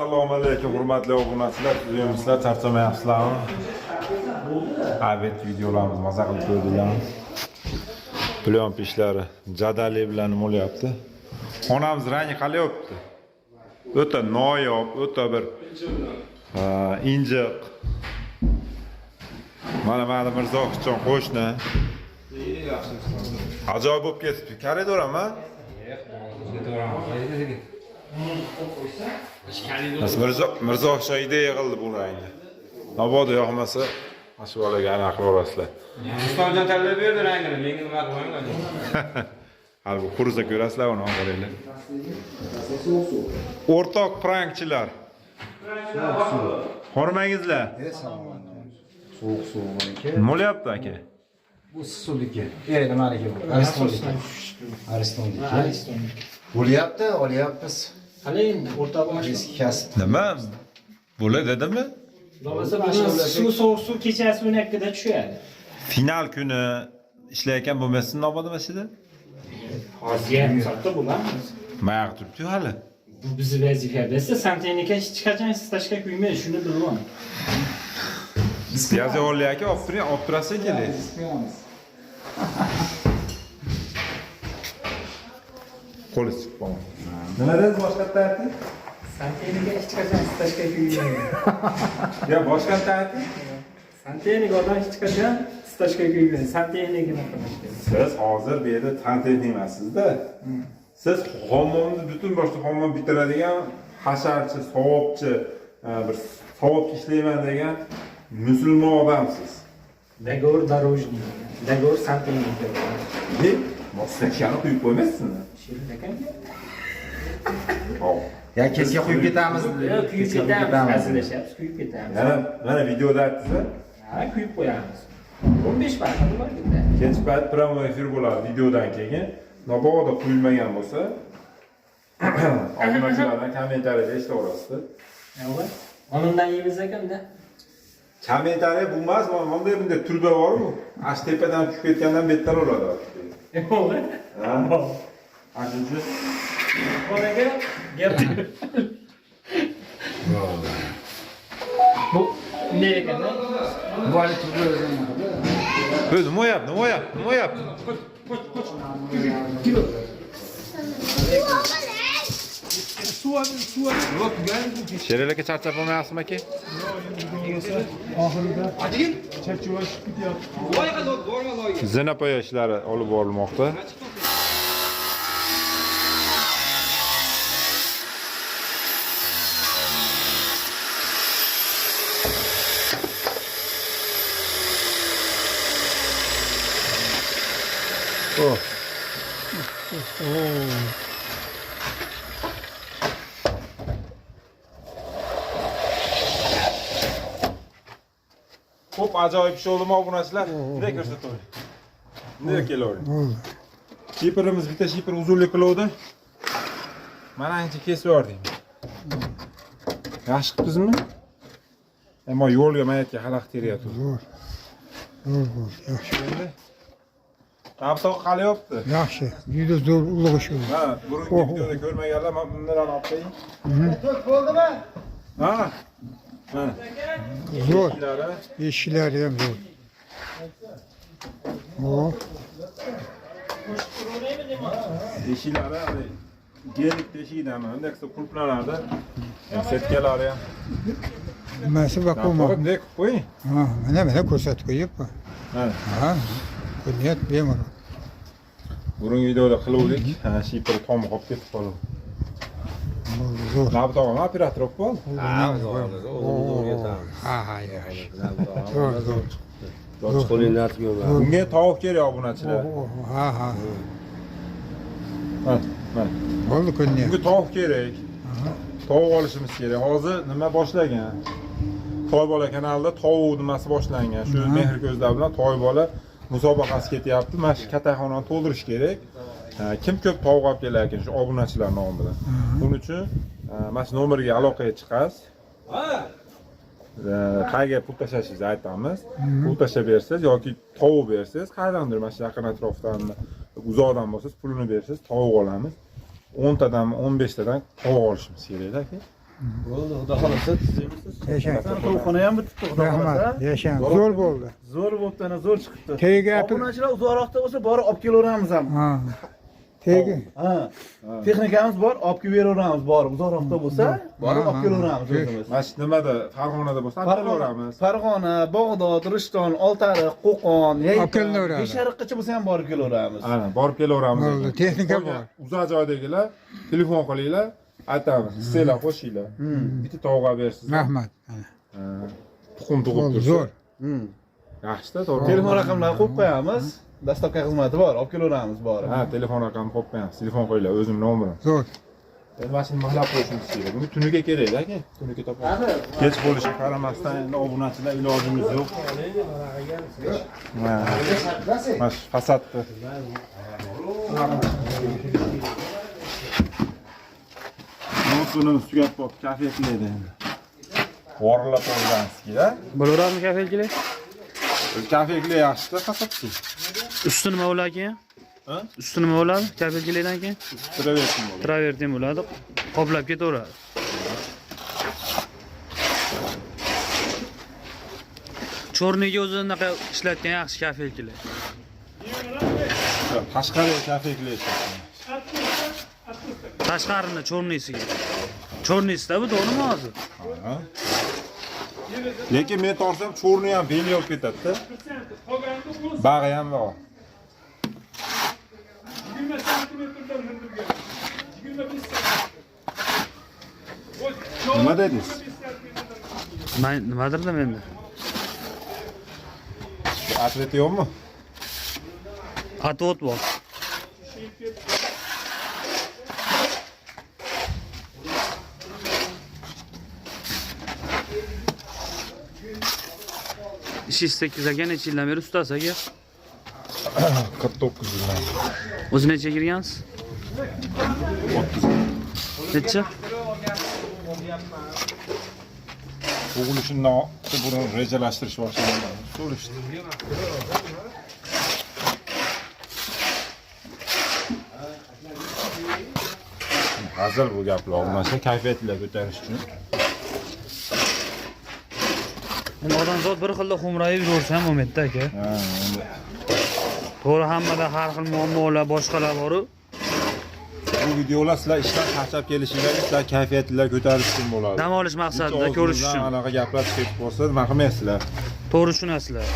Assalomu alaykum, hurmatli obunachilar. Sizlar charchamayapsizlarmi? Abet videolarimiz maza qilib ko'rdinglarmi? Plyonka ishlari jadali bilan nima bo'lyapti? Onamiz rangi qalay o'pdi? O'ta noyob, o'ta bir injiq. Mana Mirzoxon qo'shni. Ajoyib bo'lib ketibdi. Koridormi? Mirzoxon ideya qildi bu rangni. Mabodo yoqmasa, mana shu bolaga aniq olasizlar. Ustonjon tanlab berdi rangini, menga nima qilmang. Hali bu quruza ko'rasizlar uni qaranglar. O'rtoq prankchilar. Hormangizlar. So'q aka. Nima bo'lyapti aka? Bu Sisudiki. Nimaligi bu? Aristondiki. Bo'lyapti, olyapmiz. Hali endi o'rta boshli Eski kasb. Nima? Bo'ladi dedimi? bo'lmasa suv sovuq suv kechasi 12 da tushadi. Final kuni ishlayotgan bo'lmasin Nobodda masjidi? Hozir ham soatda bo'lamiz. Mayaq turibdi hali. Bu bizning vazifamiz. Santexnika hech qachon stashka quymaydi, shuni bilaman. Yoza olli aka, olib turasiz keling. Qo'li chiqib qoldi. Nima dedi boshqatda aytdi? Santexnika hech qachon stashka quymaydi. Ya boshqatda aytdi? Santexnika odam hech qachon stashka quymaydi. Santexnikani qiladi. Siz hozir bu yerda santexnik emassizda. Siz hammomni butun boshli hammom bitiradigan hasharchi, savobchi, bir savobchi ishlayman degan musulmon odamsiz. Договор дорожный. Договор santexnika. Ne? Mostakani quyib qo'ymaysizmi? Shirin ekan. Hop. Ya kesga quyib ketamiz. Yo'q, quyib ketamiz. Hazillashamiz, quyib ketamiz. Mana videoda aytdingiz. Ha, quyib qo'yamiz. 15 payt bor bitta. Kech payt promo efir bo'ladi videodan keyin. Mabodo quyilmagan bo'lsa, obunachilardan kommentariyada eshitaverasiz. Yo'q. Onundan yeymiz ekanda. Kommentariy bo'lmas, bunday turba bormi? Ash tepadan tushib ketgandan bettar bo'ladi. Yo'q. Ha. Ashuncha Onaga gap. Bu ne ekanda? Bu hali turba o'zim. nima bo'lyapti? Sherali aka charchab olmayapsizmi aka? Zinapoya ishlari olib borilmoqda. Xo'p, ajoyib ish bo'ldimi obunachilar? Bunday ko'rsatavering. Bunday kelavering. Shipirimiz bitta shipir uzunlik qiluvdi. Mana ancha kesib yubordik. Yaxshi qilibsizmi? Ammo yo'lga mayatga xalaqit teryapti. Yaxshi. Endi Nabtoq qalayapti. Yaxshi. Juda zo'r ulug' ish bo'ldi. Ha, burungi videoda ko'rmaganlar men bundan olib qo'ying. Bo'ldimi? Ha. Mana. Zo'r. Eshiklari ham zo'r. Hop. Eshiklari gelik teshikdami? Undek qulplanardi. Setkalari ham. Nimasi bakoma? Bunday qilib qo'ying. Ha, mana ko'rsatib qo'yibman. Ha. Ko'ryapti bemalol. Burungi videoda qiluvdik. Ha, shipir tom qolib ketib qoldi. Zo'r. Nabtoq operator bo'lib qoldi. Ha, yaxshi. Zo'r. Bunga tovuq kerak obunachilar. Ha. Mana. Bo'ldi ko'ryapti. Bunga tovuq kerak. Tovuq olishimiz kerak. Hozir nima boshlagan? Toy bola kanalida tovuq nimasi boshlangan. Shu mehr ko'zlar bilan toy bola musobaqasi ketyapti. Mana shu kattaxonani to'ldirish kerak. Kim ko'p tovuq olib kelar ekan shu obunachilar nomidan. Buning uchun mana shu nomerga aloqaga chiqasiz. Qayerga pul tashlashingizni aytamiz. Pul tashlab bersangiz yoki tovuq bersangiz, qayerdandir mana shu yaqin atrofdan uzoqdan bo'lsangiz pulini bersangiz, tovuq olamiz. 10 tadan 15 tadan tovuq olishimiz kerak aka. Bo'ldi, xudo xolasa tuzaymiz. Yashang. To'yxona ham bitibdi, xudo xolasa. Rahmat. Yashang. Zo'r bo'ldi. Zo'r bo'pti, ana zo'r chiqibdi. Tegi Obunachilar uzoqroqda bo'lsa, borib olib kelaveramiz ham. Ha. Tegi. Ha. Texnikamiz bor, olib kelib beraveramiz, borib uzoqroqda bo'lsa, borib olib kelaveramiz o'zimiz. Mana shu nimada Farg'onada bo'lsa olib kelaveramiz. Farg'ona, Bog'dod, Rishton, Oltiariq, Qo'qon, Olib kelaveramiz. Beshariqgacha bo'lsa ham borib kelaveramiz. Ana, borib kelaveramiz. Bo'ldi, texnika bor. Uzoq joydagilar telefon qilinglar, aytamiz, hissanglar qo'shinglar. Bitta tovuq bersiz. Rahmat. Tuxum tug'ib Bo'ldi, tursa. zo'r. Yaxshi-da, to'g'ri. Telefon raqamlarini qo'yib qo'yamiz. Dastavka xizmati bor, olib kelaveramiz borib. Ha, telefon raqamini qo'yib qo'yamiz. Telefon qo'yinglar, o'zimning nomerim. Zo'r. Endi mana shuni mahlab qo'yishimiz kerak. Buni tuniga kerak aka. Tuniga topamiz. Kech bo'lishiga qaramasdan endi obunachilar ilojimiz yo'q. Mana shu fasadni. Buni tugab qo'yib kafetlaydi endi. Vorilab qo'ygansiz-da. Bo'laveradimi kafelchilik? Kafeklar yaxshi-da fasadchi. Usti nima bo'ladi keyin? Ha? Usti nima bo'ladi? Kafelchilikdan keyin? Travertin bo'ladi. Travertin bo'ladi. Qoplab ketaveradi. Chorniga o'zi unaqa ishlatgan yaxshi kafelchilik. Tashqariga kafeklar ishlatgan. Tashqarini chornisiga. Chornisida bu to'g'rimi hozir? Ha. Lekin men torsam cho'rni ham beli olib ketadi-da. Bag'i ham bor. Nima dedingiz? Men nimadir dedim endi. Atlet yo'qmi? Atot bor. İşi 8 aka necha yildan beri ustasiz aka? 49 yildan. O'zi necha kirgansiz? 30. Necha? Tug'ilishini buni rejalashtirish boshlaganman. So'rashdi. Hazır bu gaplar olmasa kayfiyatlar ko'tarish uchun. Endi odamzod bir xilda xo'mrayib yursa ham bo'lmaydi aka. Ha, endi To'g'ri hammada har xil muammolar boshqalar bor-ku. bu videolar sizlar ishdan charchab kelishinglarga sizlar kayfiyatlar ko'tarish uchun bo'ladi. Dam olish maqsadida ko'rish uchun. Anaqa gaplar chiqib qolsa, nima qilmaysizlar? To'g'ri tushunasizlar.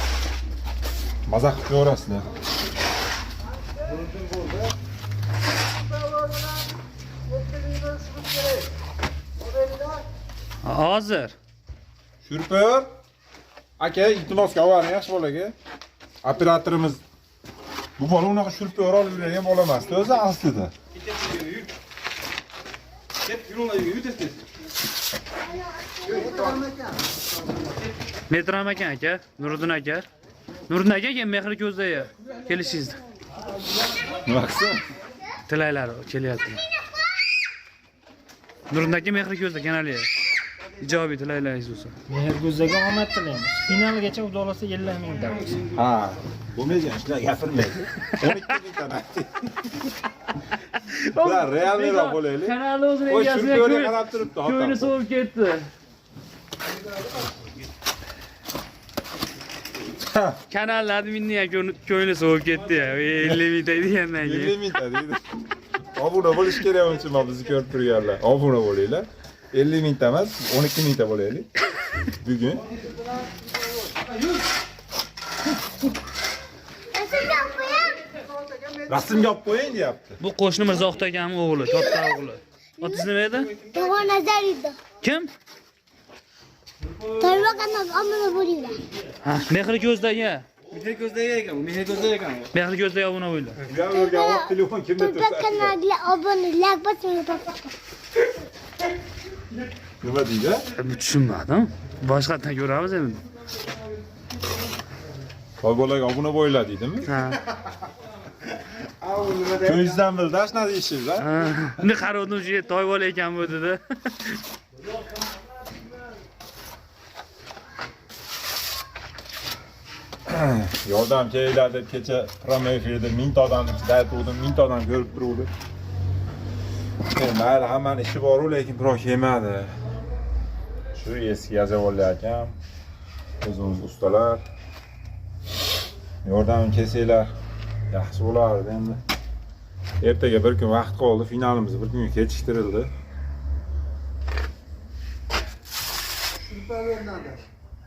Mazax qilib ko'rasizlar. Hozir. Shurpor. Aka, iltimos qavani yaxshi bolaga. Operatorimiz bu bola unaqa shurpor olib yurgan bola emas, o'zi aslida. Metram ekan aka, Nuriddin aka. Nuriddin aka mehri ko'zda kelishingizni. Nima qilsin? Tilaylar kelyapti. Nuriddin aka mehri ko'zda kanaliga. Ijobiy tilaylaringiz bo'lsa. Mehrgo'zaga omad tilaymiz. Finalgacha udolasa 50 ming damiz. Ha, bo'lmagan ishlar gapirmaydi. 12 mingdan aytdi. Ular realniroq bo'laylik. Kanalni o'zini Voy, egasiga shurpyorga qarab turibdi, xotin. ko'ngli sovib ketdi. Kanal adminni ham ko'ngli sovib ketdi ya. 50 ming degandan 50 keyin. mingta deydi. Obuna bo'lish kerak uchun mana bizni ko'rib turganlar. Obuna bo'linglar. 50 mingta emas, 12 mingta bo'laylik. Bugun. Rasmga olib qo'ying deyapti. Bu qo'shni Mirzoxot akamning o'g'li, katta o'g'li. Otingiz nima edi? To'g'ri nazar edi. Kim? To'g'ri omma bo'linglar. Ha, mehri ko'zdagi. Mehr ko'zdagi ekan, mehr ko'zdagi ekan. Mehri ko'zdagi obuna bo'ldi. Ularga olib telefon kimda Turpa tursa. kanaliga obunalar bosing. Nima deydi? Bu tushunmadim. Boshqatdan ko'ramiz endi. Toy bolaga obuna bo'ylar deydimi? Ha. Ko'ngizdan bildi, ashna deyishsiz, ha? Uni qaruvdim shu toy bola ekan bu dedi. Yordam keraklar deb kecha promo efirda 1000 ta odam ichida aytuvdim, 1000 ta odam ko'rib turuvdi. Mayli, hammani ishi bor-ku, lekin birov kelmadi. Shu eski yozib olayotgan o'zimiz ustalar. Yordamini kelsanglar yaxshi bo'lardi endi. Ertaga bir kun vaqt qoldi, finalimiz bir kunga kechiktirildi.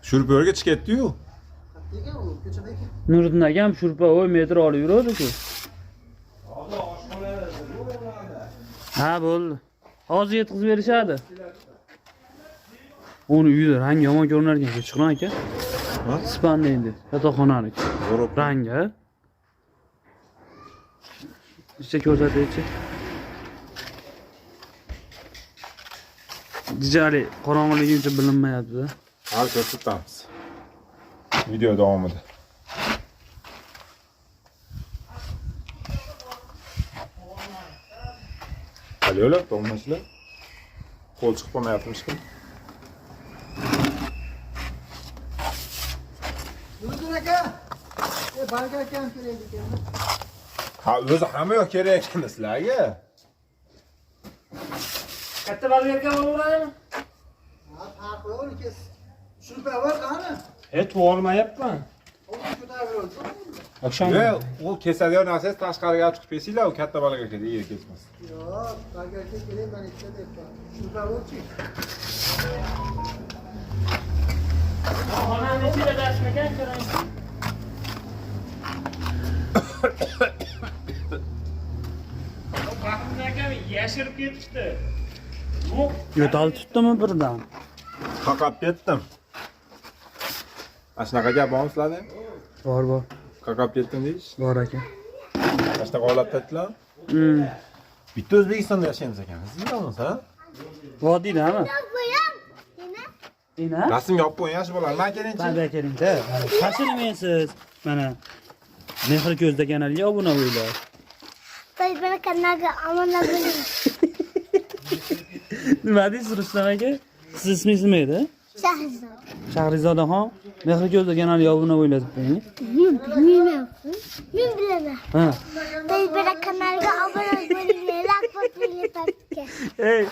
Shurpaga chiqatdi-yu. Nuriddin akam shurpa oy metr olib yuradi-ku. Ha, bo'ldi. Hozir yetkazib berishadi. Uni uyda rang yomon ko'rinar ekan, chiqran aka. Span deydi, yotoqxonaniki. Rangi, ha? İşte ko'rsataychi. Dijali qorong'iligi uchun bilinmayapti-da. Hali ko'rsatamiz. Video davomida. Alo, to'g'rimishlar? Qo'l chiqib qolmayaptimiz kim? Ha, o'zi hamma yoq kerak ekan sizlarga. Katta balgarga bo'laveradimi? Olmayapman. Yo'q, u kesadigan narsangiz tashqariga chiqib kesinglar, u katta balaga keladi, yer kesmas. Xonani ichida dashmagan ko'rang. Baxtimdan akam yashirib ketibdi. Yo'tal tutdimi birdan? Qaqab ketdim. Mana shunaqa gap bormi sizlarda? Bor. Qaqab ketdim deysiz? Bor aka. Mana shunaqa holatda aytdilar. Bitta O'zbekistonda yashaymiz ekanmiz, sizlarmiz, ha? Vodiydami? Ina? Rasmga olib qo'ying, yaxshi bo'ladi. Men keling-chi. Qanday keling-da? Qashirmaysiz. Mana Mehr ko'zda kanaliga obuna bo'linglar. Beni kanalga obuna bo'ling. Nima deysiz Rustam aka? Siz ismingiz nima edi? Shahrizod. Shahrizodaxon, Mehr ko'zda kanaliga obuna bo'linglar deb qo'ying. Bilmayman. Men bilaman. Ha. Beni kanalga obuna bo'ling. Like bosinglar papka. Ey,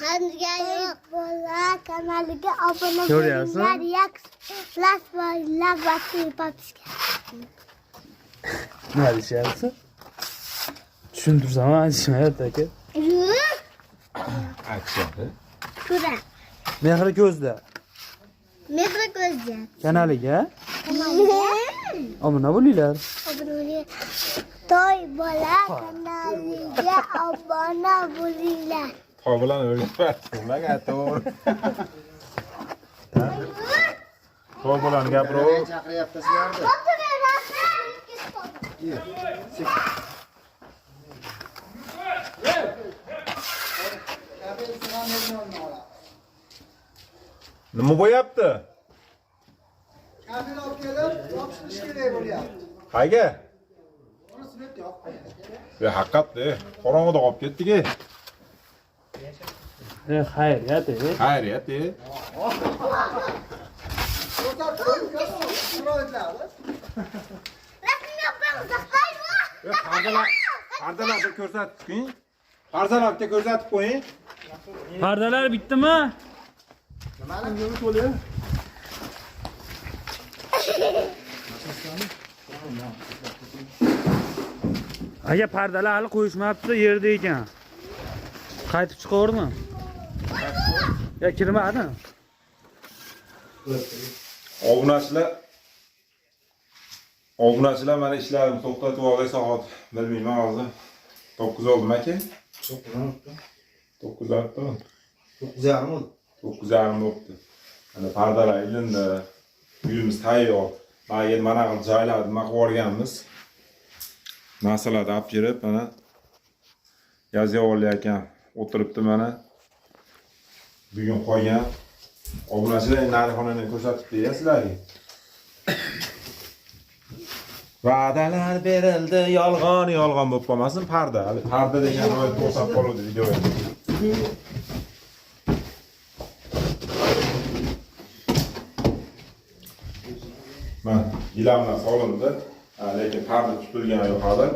Hamga yo'q bola kanaliga obuna Ko'ryapsan? bo'linglar. Like bosinglar papka. nima deyishyapti? Tushuntirsam aytishmayapti aka. Aytishyapti. Ko'ra. Mehr ko'zda Mehr ko'zda. kanaliga Kanalga obuna bo'linglar. obuna bo'ling. Toy bola kanaliga obuna bo'linglar. Toy bilan o'rgatyapsiz, nimaga to'g'ri? Toy bilan gapirib, Chaqiryapti sizlarni. nima bo'lyapti? Kabel olib kelib, yopishirish kerak bo'lyapti. Qayga? Uni smet yoqdi. Haqiqatda, qorong'ida qolib ketdik. Xayriyat. Xayriyat. Pardalarni ko'rsatib qo'ying. Pardalarni ko'rsatib qo'ying. Pardalar bitdimi? Nimani yo'li to'li? Aka pardalar hali qo'yishmabdi, yerda ekan. Qaytib chiqaverdimi? Ya kirmadi. Obunachilar mana ishlarimni to'xtatib oldi, soat bilmayman hozir. 9 oldimi aka? 9 oldi. 9:30 oldu. 9:30 bo'libdi. Mana pardalar ilindi. Uyimiz tayyor. Mana qilib joylarni qilib yuborganmiz. Narsalarni olib kelib, mana yozib olayotgan. O'tiribdi mana. Bugun qo'ygan. Obunachilar narxonani ko'rsatib beradi sizlarga. Va'dalar berildi, yolg'on bo'lib qolmasin parda. Hali parda degan ro'y to'xtab qoldi videoga. Mana gilamlar solindi, lekin parda tutilgan yo'q hali.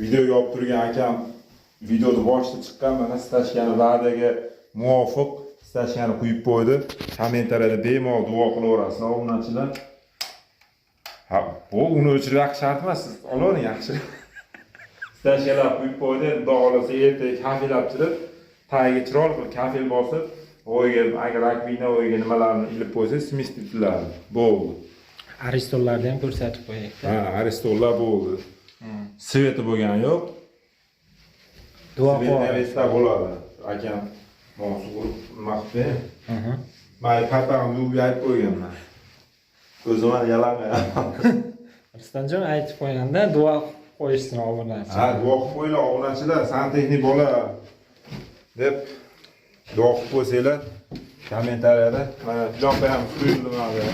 Videoga olib turgan akam videoni boshida chiqqan, mana stashkani va'daga muvofiq istashganini quyib qo'ydi. Kommentariyada bemalol duo qilaverasizlar obunachilar. Ha, bu uni o'chirib yoqish shart emas, siz olavering yaxshi. Istashganlar quyib qo'ydi, xudo xolasa ertaga kafilab chirib, tagiga chiroyli qilib kafil bosib, o'yiga agar akvina o'yiga nimalarni ilib qo'ysa, smestitiladi. Bo'ldi. Aristollarni ham ko'rsatib qo'yaylik. Ha, aristollar bo'ldi. Sveti bo'lgani yo'q. Duo Sveta bo'ladi. Akam mosul maqbe. Men papamni uyab qo'yganman. Ko'zimni yalamayapman. Rustamjon aytib qo'yganda duo qo'yishsin obunachi. Ha, duo qilib qo'yinglar obunachilar, santexnik bola deb duo qilib qo'ysanglar kommentariyada mana Jonbek ham suyuldi mana.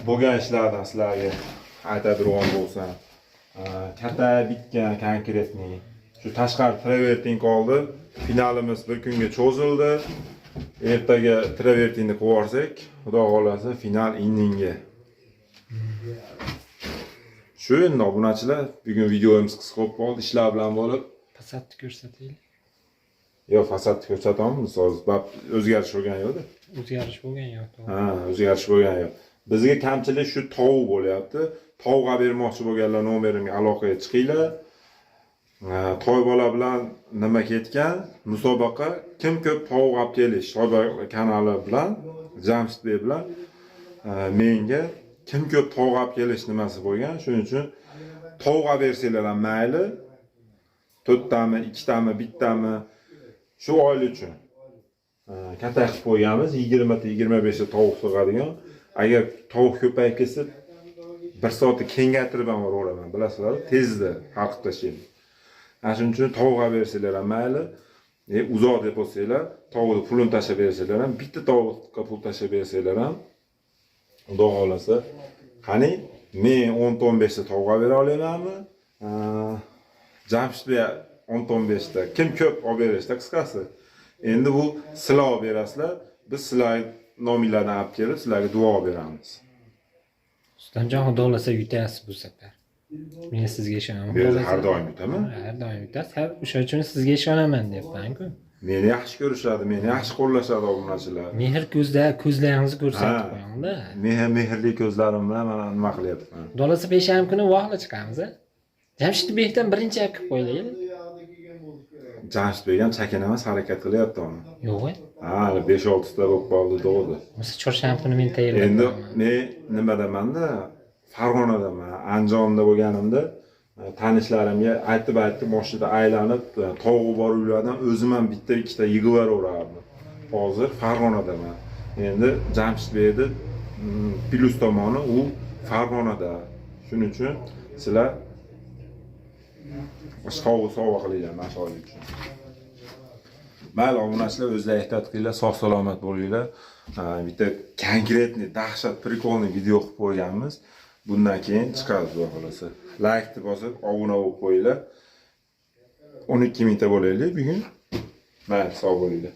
Bo'lgan ishlardan sizlarga aytadigan bo'lsam, katta bitgan konkretniy. Shu tashqari traverting qoldi. Finalimiz bir kunga cho'zildi. Ertaga travertingni qo'yib yuborsak, xudo xolasa final inninga. Shu endi obunachilar, bugun videomiz qisqa bo'lib qoldi, ishlar bilan bo'lib. Fasadni ko'rsataylik. Yo'q, fasadni ko'rsatamiz, hozir o'zgarish bo'lgan yo'q-da. O'zgarish bo'lgan yo'q. Ha, o'zgarish bo'lgan yo'q. Bizga kamchilik shu tovuq bo'lyapti. Tovuqqa bermoqchi bo'lganlar nomerimga aloqaga chiqinglar. Toy bola bilan nima ketgan? Musobaqa kim ko'p tovuq olib kelish, Toybola kanali bilan, Jamshidbek bilan menga kim ko'p tovuq olib kelish nimasi bo'lgan. Shuning uchun tovuq olib bersanglar ham mayli. 4 tami, 2 tami, 1 tami shu oylik uchun. Katta qilib qo'yganmiz, 20 ta, 25 ta tovuq sig'adigan. Agar tovuq ko'payib ketsa, 1 soatda kengaytirib ham yuboraman, bilasizlar, tezda hal qilib tashlayman. Shuning uchun tovuq olib bersanglar ham mayli, uzoq deb bo'lsanglar, tovuqni pulini tashlab bersanglar ham, bitta tovuqqa pul tashlab bersanglar ham, xudo xolasa, qani men 10-15 ta tovuq olib bera olamanmi? Jamshidbek 10-15 ta. Kim ko'p olib berishda qisqasi. Endi bu sizlar olib berasizlar, biz sizlar nominglarni olib kelib, sizlarga duo beramiz. Rustamjon xudo xolasa yutasiz bu safar. Men sizga ishonaman. Men har doim yutaman. Har doim yutasiz. O'sha uchun sizga ishonaman deyapman-ku. Meni yaxshi ko'rishadi, meni yaxshi qo'llashadi obunachilar. Mehr ko'zlaringizni ko'rsatib qo'ying-da. Mehrli ko'zlarim bilan mana nima qilyapman. Xudo xolasa peshanba kuni vohla chiqamiz-a. Jamshidbekdan birinchi olib kelib qo'yaylik. Jamshidbek ham chakin emas harakat qilyapti uni. Yo'q-a. Ha, 5-6 ta bo'lib qoldi degdi. O'sha chorshanba kuni men tayyorlab Endi men nimadamanda, Farg'onadaman, Andijonda bo'lganimda tanishlarimga aytib moshinada aylanib, tovuq bor uylardan o'zim ham bitta ikkita yig'ib yuborardim. Hozir Farg'onadaman. Endi Jamshidbekni plus tomoni u Farg'onada. Shuning uchun sizlar tovuq sovg'a qilinglar mashoylik uchun. Mayli obunachilar, o'zlaringiz ehtiyot qilinglar, sog' salomat bo'linglar. Bitta konkretniy, dahshat, prikolniy video qilib qo'yganmiz. Bundan keyin chiqadi xudo xolasa. Like bosib, obuna bo'lib qo'yinglar. 12 mingta bo'laylik bugun. Mayli, sog' bo'linglar.